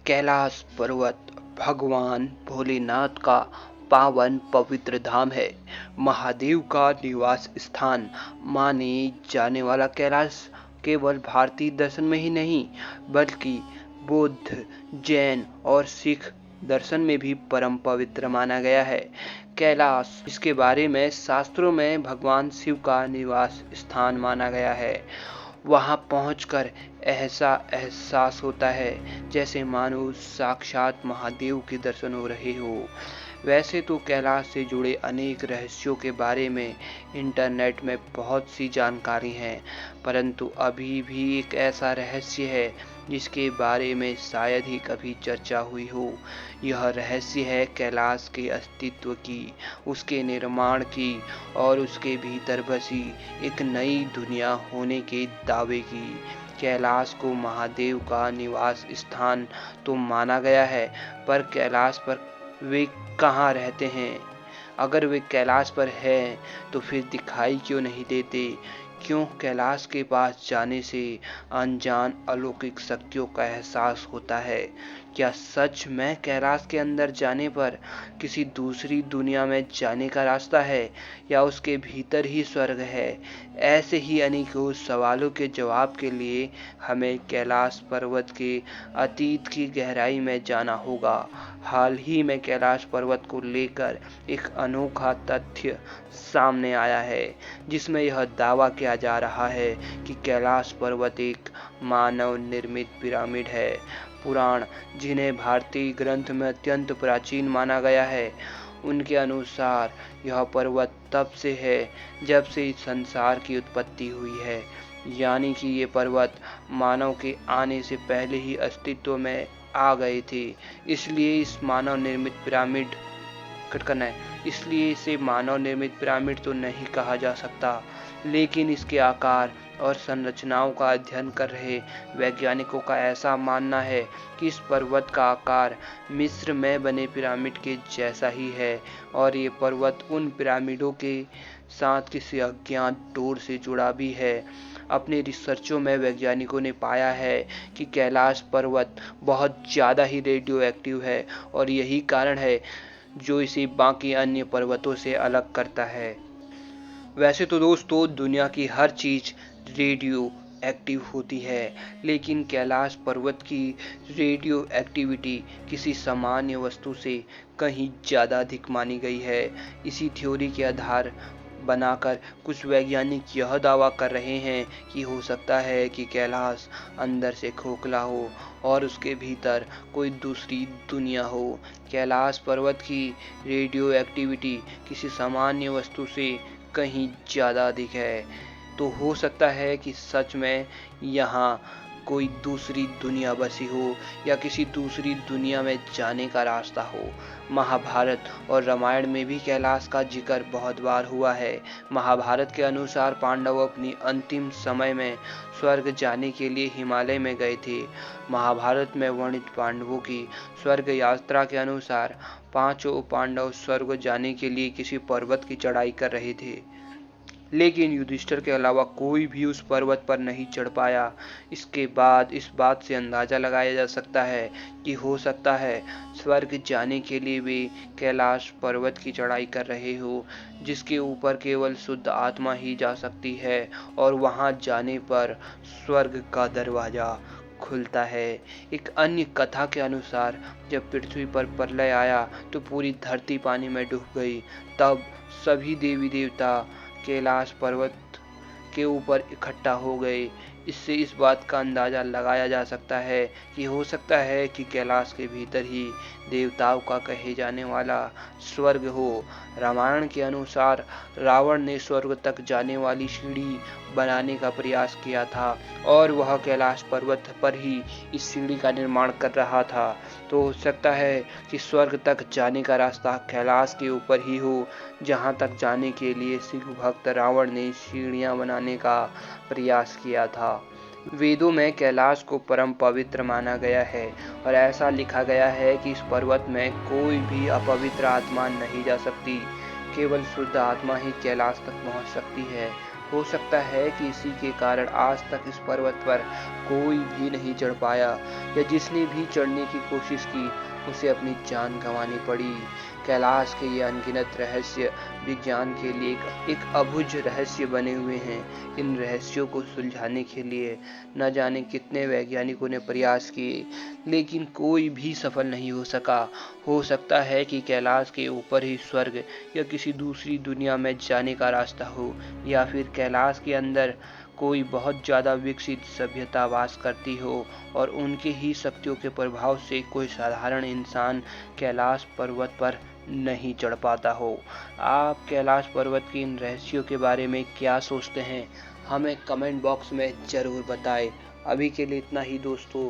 कैलाश पर्वत भगवान भोलेनाथ का पावन पवित्र धाम है। महादेव का निवास स्थान माने जाने वाला कैलाश केवल भारतीय दर्शन में ही नहीं बल्कि बौद्ध, जैन और सिख दर्शन में भी परम पवित्र माना गया है। कैलाश इसके बारे में शास्त्रों में भगवान शिव का निवास स्थान माना गया है। वहां पहुंचकर ऐसा एहसास होता है जैसे मानो साक्षात महादेव के दर्शन हो रहे हो। वैसे तो कैलाश से जुड़े अनेक रहस्यों के बारे में इंटरनेट में बहुत सी जानकारी है, परंतु अभी भी एक ऐसा रहस्य है जिसके बारे में शायद ही कभी चर्चा हुई हो। यह रहस्य है कैलाश के अस्तित्व की, उसके निर्माण की और उसके भीतर बसी एक नई दुनिया होने के दावे की। कैलाश को महादेव का निवास स्थान तो माना गया है, पर कैलाश पर वे कहाँ रहते हैं? अगर वे कैलाश पर हैं तो फिर दिखाई क्यों नहीं देते? क्यों कैलाश के पास जाने से अनजान अलौकिक शक्तियों का एहसास होता है? क्या सच में कैलाश के अंदर जाने पर किसी दूसरी दुनिया में जाने का रास्ता है या उसके भीतर ही स्वर्ग है? ऐसे ही अनेकों सवालों के जवाब के लिए हमें कैलाश पर्वत के अतीत की गहराई में जाना होगा। हाल ही में कैलाश पर्वत को लेकर एक अनोखा तथ्य सामने आया है, जिसमें यह दावा किया जा रहा है कि कैलाश पर्वत एक मानव निर्मित पिरामिड है। पुराण, जिन्हें भारतीय ग्रंथ में अत्यंत प्राचीन माना गया है, उनके अनुसार यह पर्वत तब से है जब से इस संसार की उत्पत्ति हुई है, यानी कि ये पर्वत मानव के आने से पहले ही अस्तित्व में आ गए थे। इसलिए इसे मानव निर्मित पिरामिड तो नहीं कहा जा सकता, लेकिन इसके आकार और संरचनाओं का अध्ययन कर रहे वैज्ञानिकों का ऐसा मानना है कि इस पर्वत का आकार मिस्र में बने पिरामिड के जैसा ही है और ये पर्वत उन पिरामिडों के साथ किसी अज्ञात डोर से जुड़ा भी है। अपने रिसर्चों में वैज्ञानिकों ने पाया है कि कैलाश पर्वत बहुत ज़्यादा ही रेडियो एक्टिव है और यही कारण है जो इसे बाकी अन्य पर्वतों से अलग करता है। वैसे तो दोस्तों दुनिया की हर चीज़ रेडियो एक्टिव होती है, लेकिन कैलाश पर्वत की रेडियो एक्टिविटी किसी सामान्य वस्तु से कहीं ज़्यादा अधिक मानी गई है। इसी थ्योरी के आधार बनाकर कुछ वैज्ञानिक यह दावा कर रहे हैं कि हो सकता है कि कैलाश अंदर से खोखला हो और उसके भीतर कोई दूसरी दुनिया हो। कैलाश पर्वत की रेडियो एक्टिविटी किसी सामान्य वस्तु से कहीं ज़्यादा अधिक है, तो हो सकता है कि सच में यहाँ कोई दूसरी दुनिया बसी हो या किसी दूसरी दुनिया में जाने का रास्ता हो। महाभारत और रामायण में भी कैलाश का जिक्र बहुत बार हुआ है। महाभारत के अनुसार पांडव अपनी अंतिम समय में स्वर्ग जाने के लिए हिमालय में गए थे। महाभारत में वर्णित पांडवों की स्वर्ग यात्रा के अनुसार पांचों पांडव स्वर्ग जाने के लिए किसी पर्वत की चढ़ाई कर रहे थे, लेकिन युधिष्ठिर के अलावा कोई भी उस पर्वत पर नहीं चढ़ पाया। इसके बाद इस बात से अंदाजा लगाया जा सकता है कि हो सकता है स्वर्ग जाने के लिए वे कैलाश पर्वत की चढ़ाई कर रहे हो, जिसके ऊपर केवल शुद्ध आत्मा ही जा सकती है और वहां जाने पर स्वर्ग का दरवाजा खुलता है। एक अन्य कथा के अनुसार जब पृथ्वी पर प्रलय आया तो पूरी धरती पानी में डूब गई। तब सभी देवी देवता कैलाश पर्वत के ऊपर इकट्ठा हो गए। इससे इस बात का अंदाजा लगाया जा सकता है कि हो सकता है कि कैलाश के भीतर ही देवताओं का कहे जाने वाला स्वर्ग हो। रामायण के अनुसार रावण ने स्वर्ग तक जाने वाली सीढ़ी बनाने का प्रयास किया था और वह कैलाश पर्वत पर ही इस सीढ़ी का निर्माण कर रहा था। तो हो सकता है कि स्वर्ग तक जाने का रास्ता कैलाश के ऊपर ही हो, जहां तक जाने के लिए शिव भक्त रावण ने सीढ़ियां बनाने का प्रयास किया था। वेदों में कैलाश को परम पवित्र माना गया है और ऐसा लिखा गया है कि इस पर्वत में कोई भी अपवित्र आत्मा नहीं जा सकती, केवल शुद्ध आत्मा ही कैलाश तक पहुंच सकती है। हो सकता है कि इसी के कारण आज तक इस पर्वत पर कोई भी नहीं चढ़ पाया, या जिसने भी चढ़ने की कोशिश की उसे अपनी जान गंवानी पड़ी। कैलाश के ये अनगिनत रहस्य विज्ञान के लिए एक अबुझ रहस्य बने हुए हैं। इन रहस्यों को सुलझाने के लिए न जाने कितने वैज्ञानिकों ने प्रयास किए, लेकिन कोई भी सफल नहीं हो सका। हो सकता है कि कैलाश के ऊपर ही स्वर्ग या किसी दूसरी दुनिया में जाने का रास्ता हो, या फिर कैलाश के अंदर कोई बहुत ज़्यादा विकसित सभ्यता वास करती हो और उनके ही शक्तियों के प्रभाव से कोई साधारण इंसान कैलाश पर्वत पर नहीं चढ़ पाता हो। आप कैलाश पर्वत के इन रहस्यों के बारे में क्या सोचते हैं, हमें कमेंट बॉक्स में ज़रूर बताएं। अभी के लिए इतना ही दोस्तों।